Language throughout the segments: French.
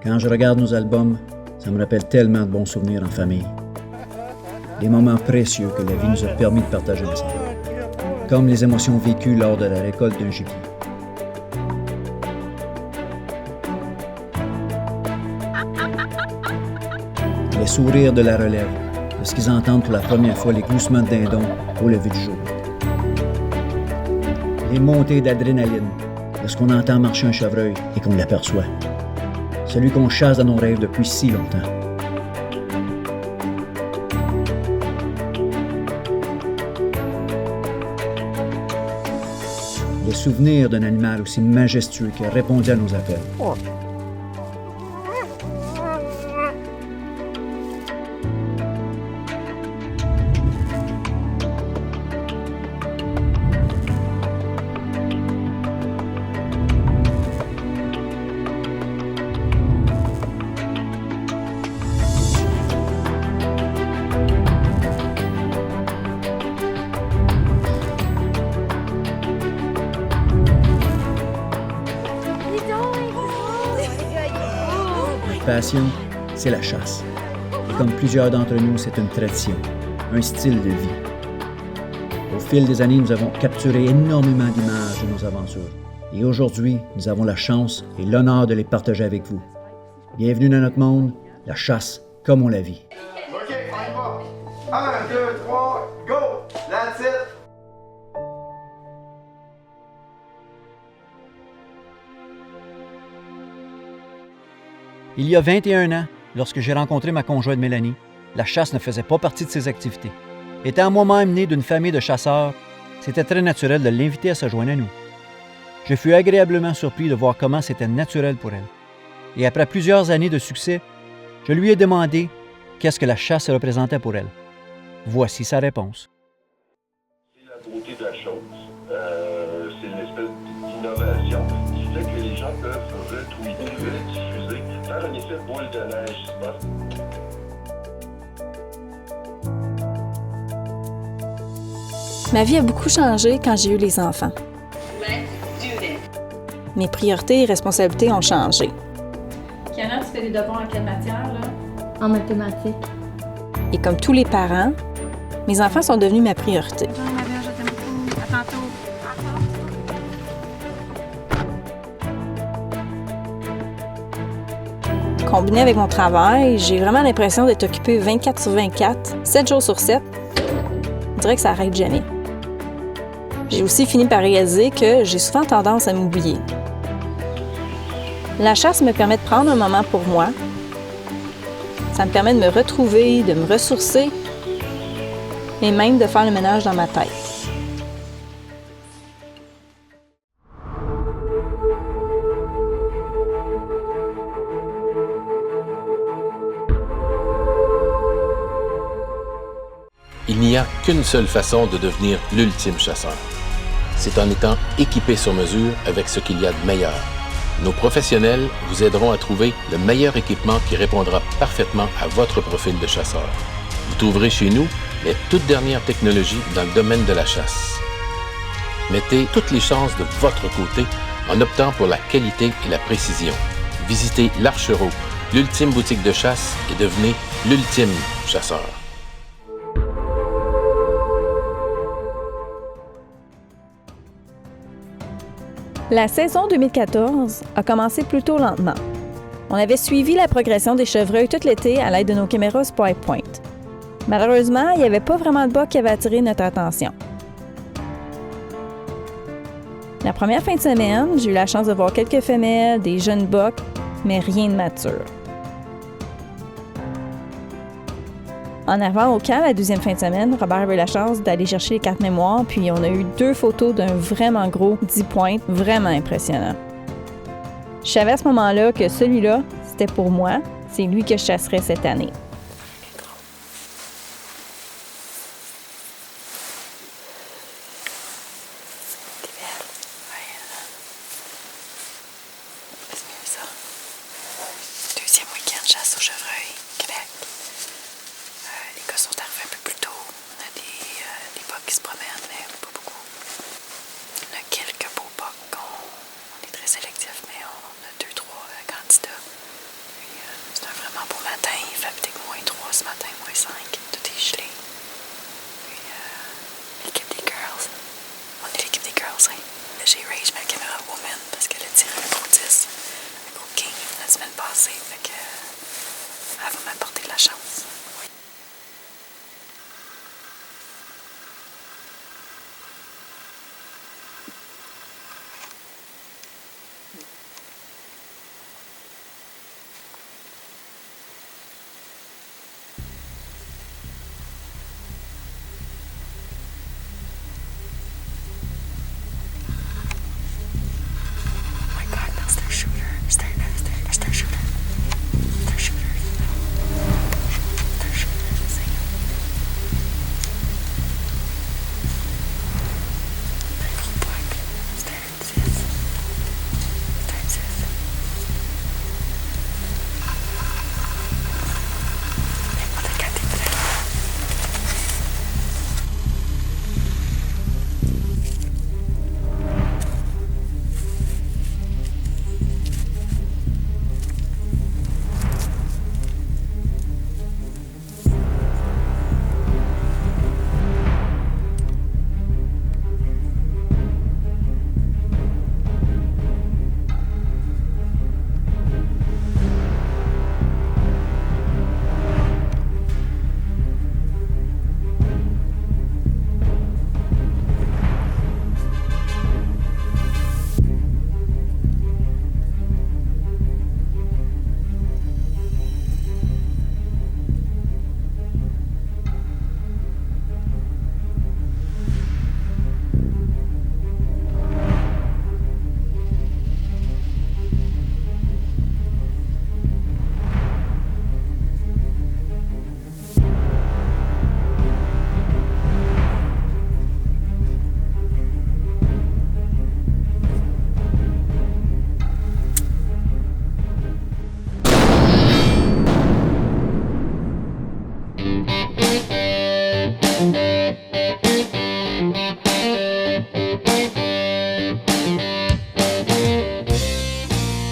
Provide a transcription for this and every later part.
Quand je regarde nos albums, ça me rappelle tellement de bons souvenirs en famille. Des moments précieux que la vie nous a permis de partager ensemble. Comme les émotions vécues lors de la récolte d'un gibier. Les sourires de la relève, lorsqu'ils entendent pour la première fois les gloussements de dindon au lever du jour. Les montées d'adrénaline, lorsqu'on entend marcher un chevreuil et qu'on l'aperçoit. Celui qu'on chasse dans nos rêves depuis si longtemps. Les souvenirs d'un animal aussi majestueux qui a répondu à nos appels. Notre passion, c'est la chasse. Et comme plusieurs d'entre nous, c'est une tradition, un style de vie. Au fil des années, nous avons capturé énormément d'images de nos aventures. Et aujourd'hui, nous avons la chance et l'honneur de les partager avec vous. Bienvenue dans notre monde, la chasse comme on la vit. OK, on y va. 1, 2, 3, go! That's it! Il y a 21 ans, lorsque j'ai rencontré ma conjointe Mélanie, la chasse ne faisait pas partie de ses activités. Étant moi-même né d'une famille de chasseurs, c'était très naturel de l'inviter à se joindre à nous. Je fus agréablement surpris de voir comment c'était naturel pour elle. Et après plusieurs années de succès, je lui ai demandé qu'est-ce que la chasse représentait pour elle. Voici sa réponse. C'est la beauté de la chose. C'est l'espèce d'innovation qui fait que les gens peuvent retweeter, rediffuser, faire un effet boule de neige, c'est pas? Ma vie a beaucoup changé quand j'ai eu les enfants. Mes priorités et responsabilités ont changé. Kiana, tu fais des devoirs en quelle matière, là? En mathématiques. Et comme tous les parents, mes enfants sont devenus ma priorité. Bonjour, ma belle, je t'aime beaucoup. À tantôt. Combiné avec mon travail, j'ai vraiment l'impression d'être occupée 24 sur 24, 7 jours sur 7. Je dirais que ça n'arrête jamais. J'ai aussi fini par réaliser que j'ai souvent tendance à m'oublier. La chasse me permet de prendre un moment pour moi. Ça me permet de me retrouver, de me ressourcer et même de faire le ménage dans ma tête. Il n'y a qu'une seule façon de devenir l'ultime chasseur. C'est en étant équipé sur mesure avec ce qu'il y a de meilleur. Nos professionnels vous aideront à trouver le meilleur équipement qui répondra parfaitement à votre profil de chasseur. Vous trouverez chez nous les toutes dernières technologies dans le domaine de la chasse. Mettez toutes les chances de votre côté en optant pour la qualité et la précision. Visitez l'Archereau, l'ultime boutique de chasse, et devenez l'ultime chasseur. La saison 2014 a commencé plutôt lentement. On avait suivi la progression des chevreuils tout l'été à l'aide de nos caméras Spy Point. Malheureusement, il n'y avait pas vraiment de bas qui avait attiré notre attention. La première fin de semaine, j'ai eu la chance de voir quelques femelles, des jeunes bocs, mais rien de mature. En avant au camp, la deuxième fin de semaine, Robert avait eu la chance d'aller chercher les cartes mémoire, puis on a eu 2 photos d'un vraiment gros 10 pointes, vraiment impressionnant. Je savais à ce moment-là que celui-là, c'était pour moi, c'est lui que je chasserais cette année. Deuxième week-end chasse au chevreuil, Québec. Les gars sont arrivés un peu plus tôt. On a des bocs qui se promènent, mais pas beaucoup. On a quelques beaux bocs. On est très sélectif, mais on a 2-3 candidats. browser. J'ai rage ma caméra woman parce qu'elle a tiré un gros 10, un gros king la semaine passée. Fait que elle va m'apporter de la chance. Oui.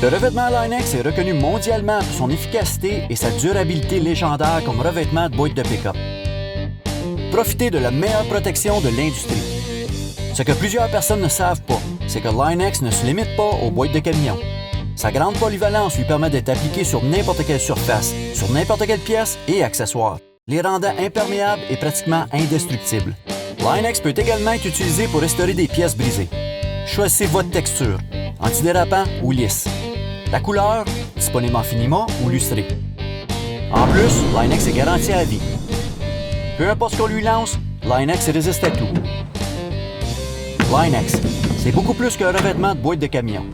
Le revêtement Line-X est reconnu mondialement pour son efficacité et sa durabilité légendaire comme revêtement de boîte de pick-up. Profitez de la meilleure protection de l'industrie. Ce que plusieurs personnes ne savent pas, c'est que Line-X ne se limite pas aux boîtes de camion. Sa grande polyvalence lui permet d'être appliqué sur n'importe quelle surface, sur n'importe quelle pièce et accessoire, les rendant imperméables et pratiquement indestructibles. Line-X peut également être utilisé pour restaurer des pièces brisées. Choisissez votre texture, antidérapant ou lisse. La couleur, disponible en finiment ou lustré. En plus, Line-X est garanti à vie. Peu importe ce qu'on lui lance, Line-X résiste à tout. Line-X, c'est beaucoup plus qu'un revêtement de boîte de camion.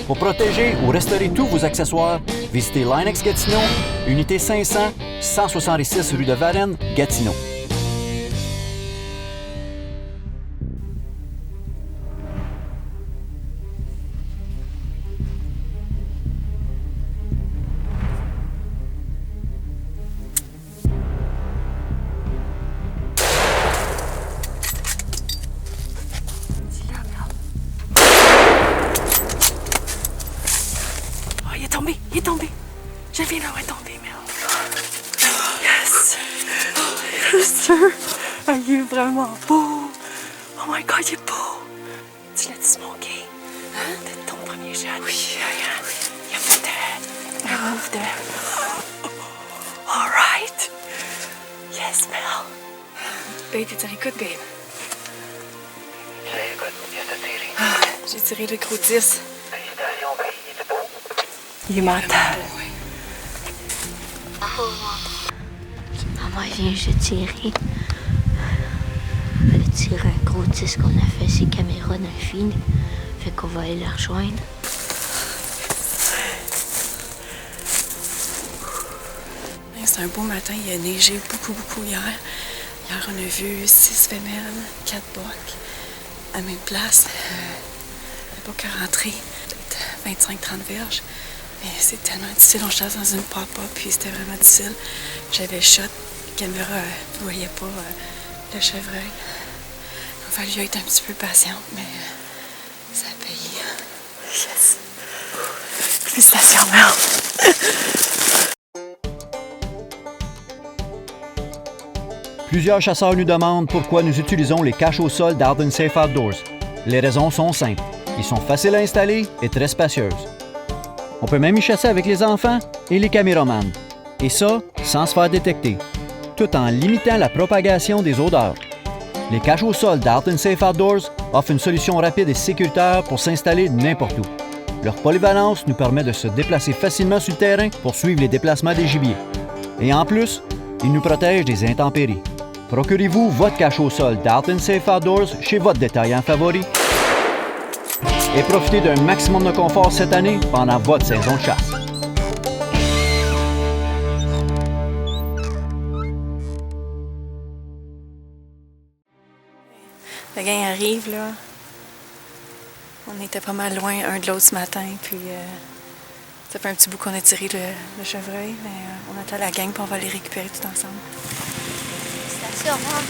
Pour protéger ou restaurer tous vos accessoires, visitez Line-X Gatineau, unité 500, 166 rue de Varennes, Gatineau. Il est tombé. Je viens là, il est tombé, Mel. Yes! Yes, sir! Ah, il est vraiment beau! Oh my God, il est beau! Tu l'as smoké? Hein? C'est ton premier shot? Oui. Il a fait un move de... All right! Yes, Mel! Babe, t'es à l'écoute, babe? Je l'écoute. Qu'est-ce que t'as tiré? J'ai tiré le gros 10. Félicitations, babe. Il était beau. Il est mental. Maman vient juste tirer. Elle a tiré un gros 10 qu'on a fait ses caméras dans le film. Fait qu'on va aller la rejoindre. C'est un beau matin. Il a neigé beaucoup hier. Hier, on a vu 6 femelles, 4 bocs à la même place. Les bocs à rentrer, peut-être 25-30 verges. Mais c'est tellement difficile, on chasse dans une pop-up, puis c'était vraiment difficile. J'avais le shot, la caméra ne voyait pas le chevreuil. Il a fallu être un petit peu patiente, mais ça a payé. Yes! Félicitations, Mel! Plusieurs chasseurs nous demandent pourquoi nous utilisons les caches au sol d'Arden Safe Outdoors. Les raisons sont simples. Ils sont faciles à installer et très spacieuses. On peut même y chasser avec les enfants et les caméramans. Et ça, sans se faire détecter, tout en limitant la propagation des odeurs. Les caches au sol d'Art & Safe Outdoors offrent une solution rapide et sécuritaire pour s'installer n'importe où. Leur polyvalence nous permet de se déplacer facilement sur le terrain pour suivre les déplacements des gibiers. Et en plus, ils nous protègent des intempéries. Procurez-vous votre cache au sol d'Art & Safe Outdoors chez votre détaillant favori et profitez d'un maximum de confort cette année pendant votre saison de chasse. Le gang arrive, là. On était pas mal loin un de l'autre ce matin, puis ça fait un petit bout qu'on a tiré le chevreuil, mais on attend la gang, puis on va les récupérer tout ensemble. Ça sort, hein?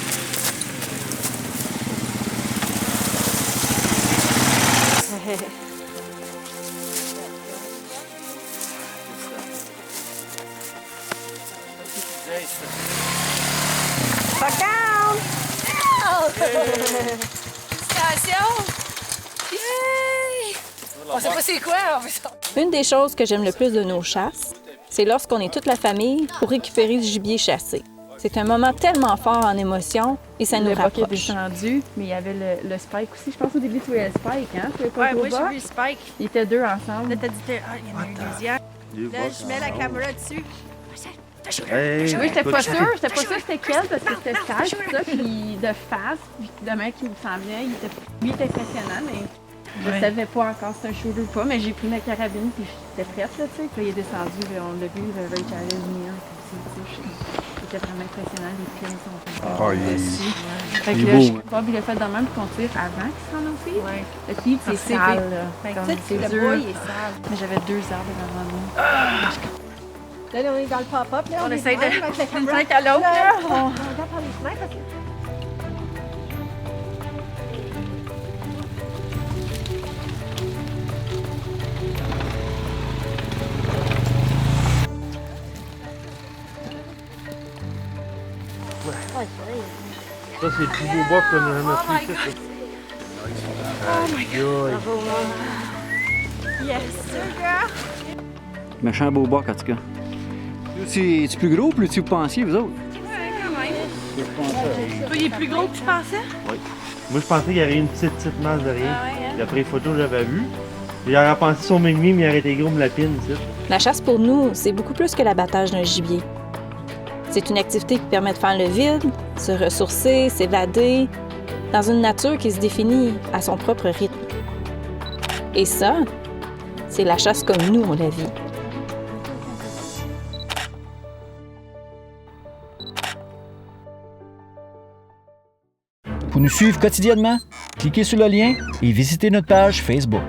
Fuck down! Félicitations! Yay! On sait pas c'est quoi, en fait. Une des choses que j'aime le plus de nos chasses, c'est lorsqu'on est toute la famille pour récupérer du gibier chassé. C'est un moment tellement fort en émotion et ça nous rapproche. Le bucket est descendu, mais il y avait le Spike aussi. Je pense au début, tu voyais le Spike, hein? Ouais, moi j'ai vu le Spike. Ils étaient deux ensemble. Là, t'as dit, il y en a un deuxième. Là, je mets la caméra dessus. Oui, j'étais pas sûre c'était quel, parce que c'était sage, tout ça, puis de face, puis le mec qui s'en vient, lui était impressionnant, mais je savais pas encore si c'était un shooter ou pas, mais j'ai pris ma carabine, puis j'étais prête, là, tu sais. Puis là, il est descendu, là, on l'a vu, le Ray Charles Neal, c'était vraiment impressionnant, les pins sont dessus. Fait que là, Bob, il a fait de même pour qu'on tire avant qu'il s'en enfile. Le pied, c'est sale, là. C'est le dur. bois, il est sale. Mais j'avais 2 arbres devant nous. Là, on est dans le pop-up, là. On est essaye de même avec la caméra. à l'autre, là. On regarde par les fenêtres, parce que... Ça, c'est le plus beau bois qu'on a jamais pris ici. Oh my God! Bravo, maman. Yes, girl! Méchant beau boc, en tout cas. C'est plus gros, plus tu pensiez, vous autres? Ouais, quand même. Toi, il est plus gros que tu pensais? Oui. Moi, je pensais qu'il y avait une petite masse de rien. Ah ouais, hein? D'après les photos que j'avais vues. J'aurais pensé son mini, mais il aurait été gros de la pine, ici. La chasse pour nous, c'est beaucoup plus que l'abattage d'un gibier. C'est une activité qui permet de faire le vide, se ressourcer, s'évader, dans une nature qui se définit à son propre rythme. Et ça, c'est la chasse comme nous, on la vit. Pour nous suivre quotidiennement, cliquez sur le lien et visitez notre page Facebook.